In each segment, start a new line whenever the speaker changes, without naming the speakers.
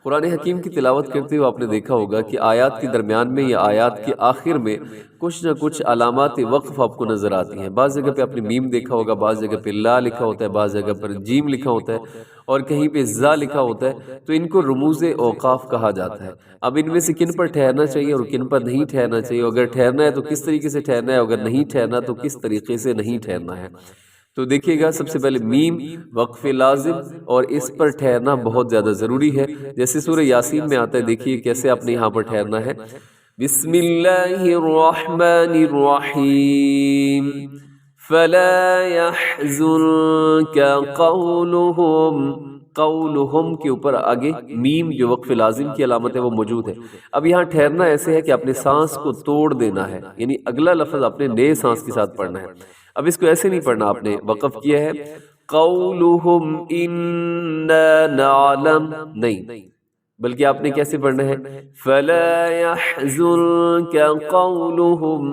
قرآن حکیم کی تلاوت کرتے ہوئے آپ نے دیکھا ہوگا کہ آیات کے درمیان میں یا آیات کے آخر میں کچھ نہ کچھ علامات وقف آپ کو نظر آتی ہیں۔ بعض جگہ پہ آپ نے میم دیکھا ہوگا، بعض جگہ پہ لا لکھا ہوتا ہے، بعض جگہ پر جیم لکھا ہوتا ہے اور کہیں پہ زا لکھا ہوتا ہے، تو ان کو رموز اوقاف کہا جاتا ہے۔ اب ان میں سے کن پر ٹھہرنا چاہیے اور کن پر نہیں ٹھہرنا چاہیے، اگر ٹھہرنا ہے تو کس طریقے سے ٹھہرنا ہے، اگر نہیں ٹھہرنا تو کس طریقے سے نہیں ٹھہرنا ہے۔ تو دیکھیے گا، سب سے پہلے میم وقف لازم اور اس پر ٹھہرنا بہت زیادہ ضروری ہے۔ جیسے سورہ یاسین میں آتا ہے، دیکھیے کیسے آپ نے یہاں پر ٹھہرنا ہے۔ بسم اللہ الرحمن الرحیم فلا يحزنك قولهم، قولهم کے اوپر آگے میم جو وقف لازم کی علامت ہے وہ موجود ہے۔ اب یہاں ٹھہرنا ایسے ہے کہ آپ نے سانس کو توڑ دینا ہے، یعنی اگلا لفظ آپ نے نئے سانس کے ساتھ پڑھنا ہے۔ اب اس کو ایسے نہیں پڑھنا، آپ نے وقف کیا ہے قولهم انا نعلم، نہیں، بلکہ آپ نے کیسے پڑھنا ہے فلا يحزنك قولهم،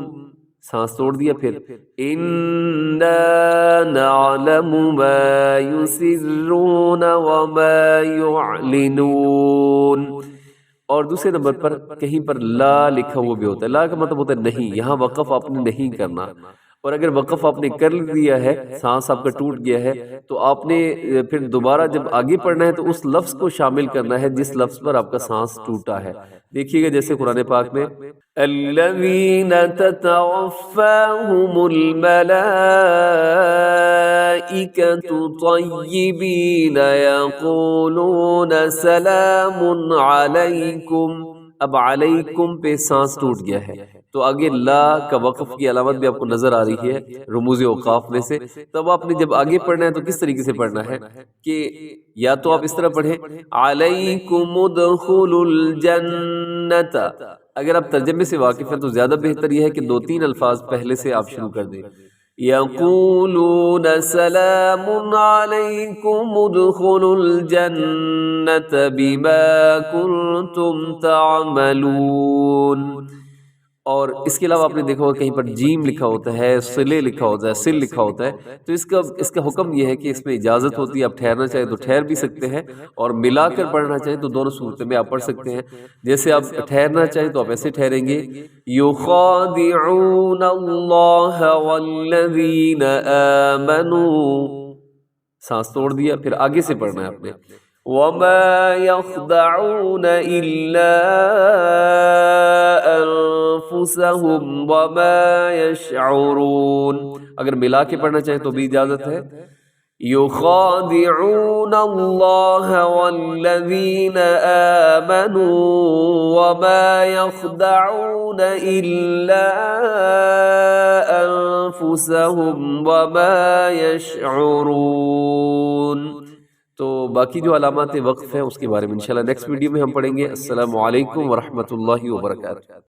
سانس توڑ دیا، پھر انا نعلم ما يسرون وما يعلنون، اور دوسرے نمبر پر کہیں پر لا لکھا ہوا بھی ہوتا ہے۔ لا کا مطلب ہوتا ہے نہیں، یہاں وقف آپ نے نہیں کرنا، اور اگر وقف آپ نے کر دیا ہے، سانس آپ کا ٹوٹ گیا ہے، تو آپ نے پھر دوبارہ جب آگے پڑھنا ہے تو اس لفظ کو شامل کرنا ہے جس لفظ پر آپ کا سانس ٹوٹا ہے۔ دیکھیے گا جیسے قرآن پاک میں الذین تتوفاہم الملائکۃ طیبین یقولون سلام علیکم، اب علیکم پہ سانس ٹوٹ گیا ہے، تو آگے لا کا وقف کی علامت بھی آپ کو نظر آ رہی ہے رموز اوقاف میں سے۔ تب آپ نے جب آگے پڑھنا ہے تو کس طریقے سے پڑھنا ہے کہ یا تو آپ اس طرح پڑھیں علیکم ادخلوا الجنۃ، اگر آپ ترجمے سے واقف ہیں تو زیادہ بہتر یہ ہے کہ 2-3 الفاظ پہلے سے آپ شروع کر دیں، یقولون سلام علیکم ادخلوا الجنۃ بما کنتم تعملون، اور اس کے علاوہ آپ نے دیکھا ہوگا کہیں پر جیم لکھا ہوتا ہے، صلے لکھا ہوتا ہے، سل لکھا ہوتا ہے، تو اس کا حکم یہ ہے کہ اس میں اجازت ہوتی ہے، آپ ٹھہرنا چاہیں تو ٹھہر بھی سکتے ہیں، اور ملا کر پڑھنا چاہیں تو دونوں صورتوں میں آپ پڑھ سکتے ہیں۔ جیسے آپ ٹھہرنا چاہیں تو آپ ایسے ٹھہریں گے یخادعون اللہ والذین آمنوا، سانس توڑ دیا، پھر آگے سے پڑھنا ہے آپ نے وَمَا يَخْدَعُونَ إِلَّا أَنفُسَهُمْ وَمَا يَشْعُرُونَ، اگر ملا کے پڑھنا چاہیں تو بھی اجازت ہے يُخَادِعُونَ اللَّهَ وَالَّذِينَ آمَنُوا وَمَا يَخْدَعُونَ إِلَّا أَنفُسَهُمْ وَمَا يَشْعُرُونَ۔ تو باقی جو علامات وقف ہیں اس کے بارے میں انشاءاللہ نیکسٹ ویڈیو میں ہم پڑھیں گے۔ السلام علیکم ورحمۃ اللہ وبرکاتہ۔